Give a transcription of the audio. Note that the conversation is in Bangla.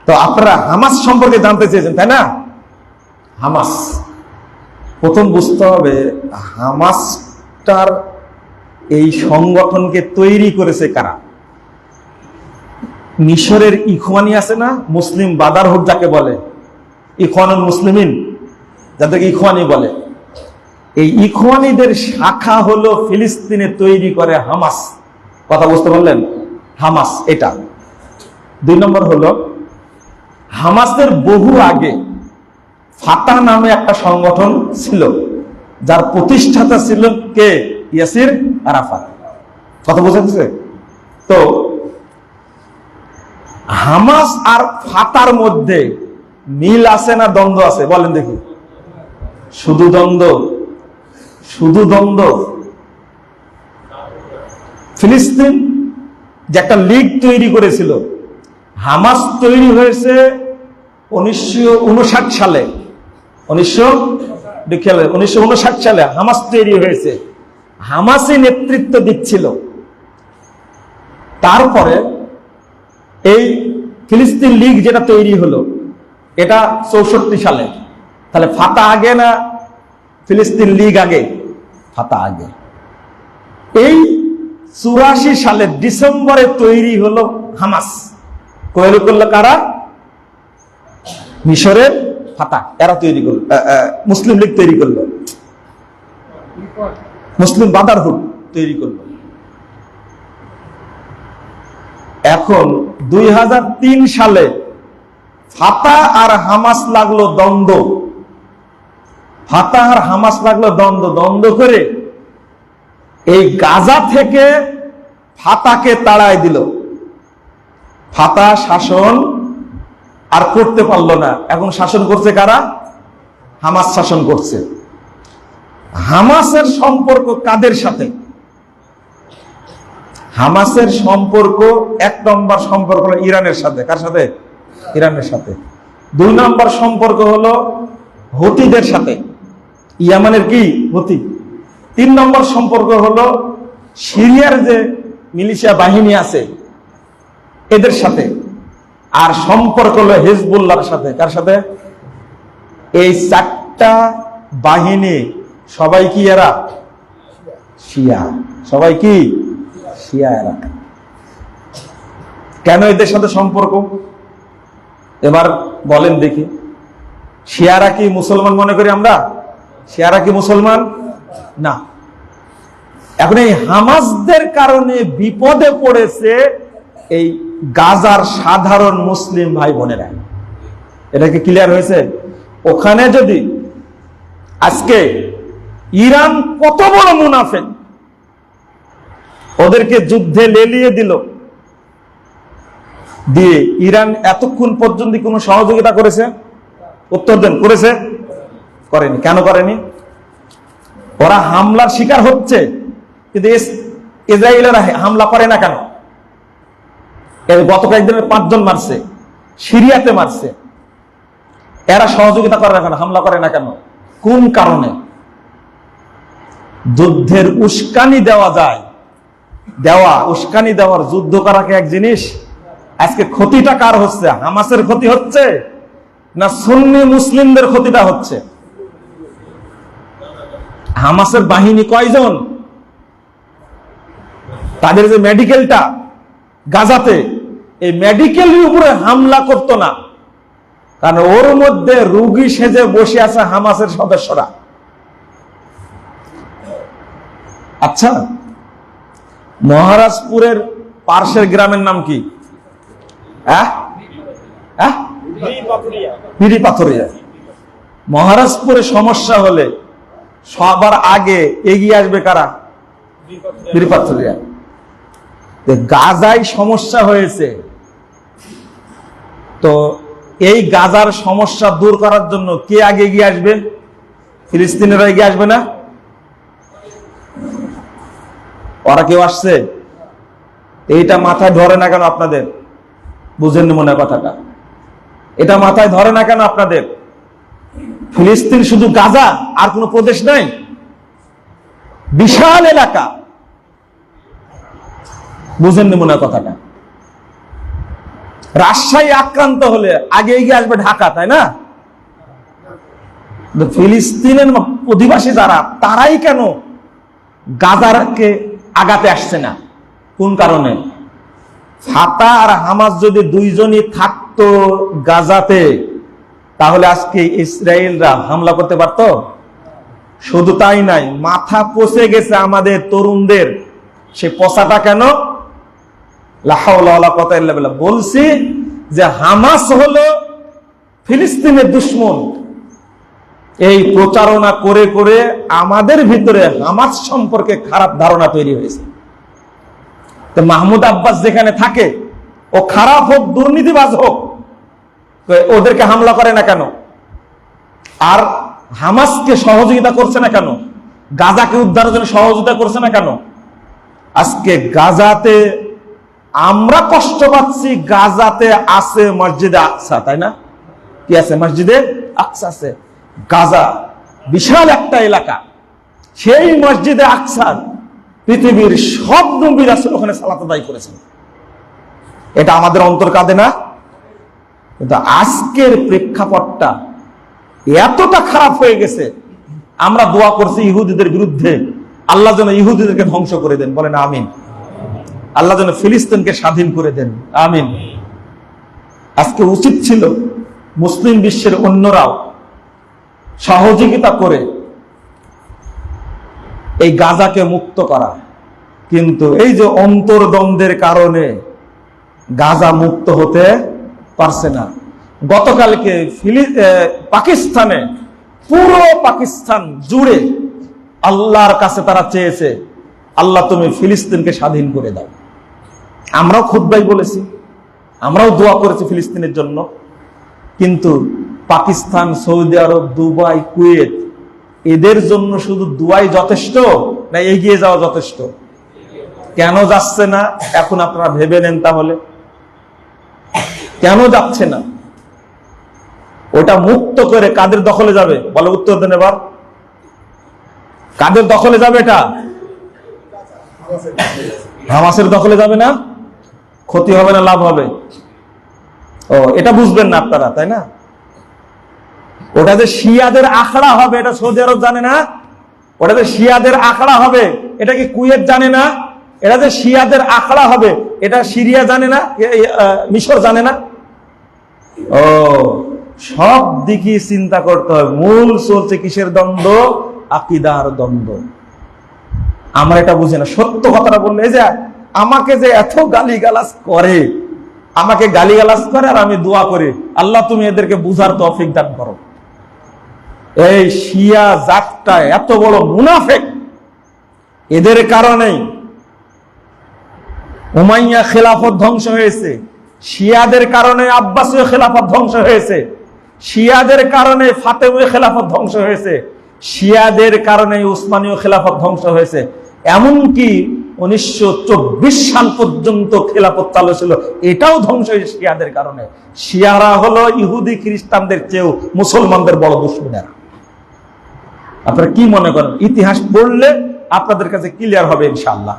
তো আপনারা হামাস সম্পর্কে জানতে চেয়েছেন, তাই না? হামাস, প্রথম বুঝতে হবে হামাসটার এই সংগঠনকে তৈরি করেছে কারা। মিশরের ইখওয়ানি আছে না, মুসলিম ব্রাদারহুড যাকে বলে, ইখওয়ানুল মুসলিমিন যাদেরকে ইখওয়ানি বলে, এই ইখওয়ানিদের শাখা হলো ফিলিস্তিনে তৈরি করে হামাস। কথা বুঝতে পারলেন? হামাস এটা। 2 নম্বর হলো হামাসের বহু আগে ফাতাহ নামে একটা সংগঠন ছিল, যার প্রতিষ্ঠাতা ছিল কে? ইয়াসির আরাফাত। কথা বুঝেছে? তো হামাস আর ফাতার মধ্যে মিল আছে না দ্বন্দ্ব আছে? বলেন দেখি। শুধু দ্বন্দ্ব, শুধু দ্বন্দ্ব। ফিলিস্তিন যে একটা লীগ তৈরি করেছিল, হামাস তৈরি হয়েছে 1959 সালে। 1959 সালে হামাস তৈরি হয়েছে। হামাসই নেতৃত্ব দিচ্ছিল। তারপরে এই ফিলিস্তিন লীগ যেটা তৈরি হলো, এটা 64 সালে। তাহলে ফাতাহ আগে না ফিলিস্তিন লীগ আগে? ফাতাহ আগে। এই 84 সালের ডিসেম্বরে তৈরি হলো হামাস। তৈরি করলো কারা? মিশরের ফাতাহ, এরা তৈরি করলো। মুসলিম লীগ তৈরি করলো, মুসলিম ব্রাদারহুড তৈরি করলো। এখন 2003 সালে ফাতাহ আর হামাস লাগলো দ্বন্দ্ব। ফাতাহ আর হামাস লাগলো দ্বন্দ্ব করে এই গাজা থেকে ফাতাহকে তাড়ায় দিল। ফাতাহ শাসন আর করতে পারলো না। এখন শাসন করছে কারা? হামাস শাসন করছে। হামাসের সম্পর্ক কাদের সাথে? হামাসের সম্পর্ক 1 নম্বর সম্পর্ক হলো ইরানের সাথে। কার সাথে? ইরানের সাথে। 2 নম্বর সম্পর্ক হলো হুতিদের সাথে, ইয়ামানের কি হুতি। 3 নম্বর সম্পর্ক হলো সিরিয়ার যে মিলিশিয়া বাহিনী আছে এদের সাথে। আর সম্পর্ক হলো হিজবুল্লাহর সাথে। কার সাথে? এই 4টা বাহিনী সবাই কি এরা? শিয়া। সবাই কি? শিয়া এরা। কেন এদের সাথে সম্পর্ক? এবার বলেন দেখি। শিয়ারা কি মুসলমান মনে করি আমরা? শিয়ারা কি মুসলমান? না। এখন এই হামাসদের কারণে বিপদে পড়েছে এই গাজার সাধারণ মুসলিম ভাই বোনেরা। এটা কি ক্লিয়ার হয়েছে? ওখানে যদি আজকে ইরান কত বড় মুনাফিক, ওদেরকে যুদ্ধে লেলিয়ে দিল, দিয়ে ইরান এতক্ষণ পর্যন্ত কোনো সহযোগিতা করেছে? উত্তর দেন। করেছে? করেনি। কেন করেনি? ওরা হামলার শিকার হচ্ছে, কিন্তু ইসরায়েলের হামলা করে না কেন? গত কয়েকদিনের 5 জন মারছে, সিরিয়াতে মারছে। এরা সহযোগিতা করে না কেন? হামলা করে না কেন? কোন কারণে? যুদ্ধের উস্কানি দেওয়া যায়, উস্কানি দেওয়ার, যুদ্ধ করাকে এক জিনিস। আজকে ক্ষতিটা কার হচ্ছে? হামাসের ক্ষতি হচ্ছে না সুন্নি মুসলিমদের ক্ষতিটা হচ্ছে? হামাসের বাহিনী কয়জন? তাদের যে মেডিকেলটা গাজাতে, এই মেডিকেলের উপরে হামলা করতো না, কারণ ওর মধ্যে রোগী সেজে বসে আছে হামাসের সদস্যরা। আচ্ছা, মহারাজপুরের পার্শ্বের গ্রামের নাম কি? বিড়ি পাথরিয়া। মহারাজপুরে সমস্যা হলে সবার আগে এগিয়ে আসবে কারা? বিড়ি পাথরিয়া। গাজায় সমস্যা হয়েছে, তো এই গাজার সমস্যা দূর করার জন্য কে আগে এগিয়ে আসবে? ফিলিস্তিনিরা এগিয়ে আসবে না? ওরা কেউ আসছে? এইটা মাথায় ধরে না কেন আপনাদের? বুঝেননি মনে হয় কথাটা? এটা মাথায় ধরে না কেন আপনাদের? ফিলিস্তিন শুধু গাজা, আর কোনো প্রদেশ নাই? বিশাল এলাকা। বুঝেননি মনে হয় কথাটা? রাজশাহী আক্রান্ত হলে আগে এগিয়ে আসবে ঢাকা, তাই না? ফিলিস্তিনের অধিবাসী যারা, তারাই কেন গাজারকে আগাতে আসছে না? কোন কারণে? ফাতাহ আর হামাস যদি দুইজনই থাকতো গাজাতে, তাহলে আজকে ইসরায়েলরা হামলা করতে পারত? শুধু তাই নাই, মাথা পচে গেছে আমাদের তরুণদের। সে পচাটা কেন? লা হাওলা ওয়ালা কুওয়াতা ইল্লা বিল্লাহ। বলছি যে হামাস হলো ফিলিস্তিনের দুশমন। এই প্রচারণা করে করে আমাদের ভিতরে হামাস সম্পর্কে খারাপ ধারণা তৈরি হয়েছে। তো মাহমুদ আব্বাস যেখানে থাকে, ও খারাপ হোক, দুর্নীতিবাজ হোক, ওদেরকে হামলা করে না কেন? আর হামাসকে সহযোগিতা করছে না কেন? গাজাকে উদ্ধারের জন্য সহযোগিতা করছে না কেন? আজকে গাজাতে আমরা কষ্ট পাচ্ছি, গাজাতে আছে মসজিদে আকসা, তাই না? কি আছে? মসজিদে আকসা আছে। গাজা বিশাল একটা এলাকা, সেই মসজিদে আকসার পৃথিবীর সব নবী রাসূল ওখানে সালাত আদায় করেছেন। এটা আমাদের অন্তর কাঁদে না? কিন্তু আজকের প্রেক্ষাপটটা এতটা খারাপ হয়ে গেছে, আমরা দোয়া করছি ইহুদিদের বিরুদ্ধে, আল্লাহ যেন ইহুদিদেরকে ধ্বংস করে দেন, বলেন আমিন। আল্লাহ যেন ফিলিস্তিনকে স্বাধীন করে দেন, আমিন। আজকে উচিত ছিল মুসলিম বিশ্বের অন্যরাও সহযোগিতা করে এই গাজাকে মুক্ত করা, কিন্তু এই যে অন্তর্দ্বন্দ্বের কারণে গাজা মুক্ত হতে পারছে না। গতকালকে পাকিস্তানে, পুরো পাকিস্তান জুড়ে আল্লাহর কাছে তারা চেয়েছে, আল্লাহ তুমি ফিলিস্তিনকে স্বাধীন করে দাও। আমরাও খুতবায় বলেছি, আমরাও দোয়া করেছি ফিলিস্তিনের জন্য। কিন্তু পাকিস্তান, সৌদি আরব, দুবাই, কুয়েত, এদের জন্য শুধু দোয়াই যথেষ্ট না এগিয়ে যাওয়া যথেষ্ট? কেন যাচ্ছে না এখন আপনারা ভেবে নেন তাহলে। কেন যাচ্ছে না? ওটা মুক্ত করে কাদের দখলে যাবে? বলে উত্তর দেন এবার। কাদের দখলে যাবে? এটা হামাসের দখলে যাবে না? ক্ষতি হবে না লাভ হবে? ও, এটা বুঝবেন না আপনারা, তাই না? ওটা যে শিয়াদের আখড়া হবে, এটা সৌদি আরব জানে না? ওটা যে শিয়াদের আখড়া হবে, এটা কি কুয়েত জানে না? এটা যে শিয়াদের আখড়া হবে, এটা সিরিয়া জানে না? মিশর জানে না? ও, সব দিকে চিন্তা করতে হবে। মূল চলছে কিসের দ্বন্দ্ব? আকীদার দ্বন্দ্ব। আমরা এটা বুঝি না। সত্য কথাটা বললে, এই যে আমাকে যে এত গালিগালাজ করে, আমাকে গালিগালাজ করে আর আমি দোয়া করি, আল্লাহ তুমি এদেরকে বুঝার তৌফিক দান করো। এই শিয়া জাতটা এত বড় মুনাফিক, এদের কারণেই উমাইয়া খেলাফত ধ্বংস হয়েছে, শিয়াদের কারণে আব্বাসীয় খেলাফত ধ্বংস হয়েছে, শিয়াদের কারণে ফাতেমীয় খেলাফত ধ্বংস হয়েছে, শিয়াদের কারণে উসমানীয় খেলাফত ধ্বংস হয়েছে। এমনকি 1924 সাল পর্যন্ত খেলাফত চালু ছিল, এটাও ধ্বংস হয়েছে শিয়াদের কারণে। শিয়ারা হলো ইহুদি খ্রিস্টানদের চেয়েও মুসলমানদের বড় দুশমনেরা। আপনারা কি মনে করেন? ইতিহাস পড়লে আপনাদের কাছে ক্লিয়ার হবে ইনশাআল্লাহ।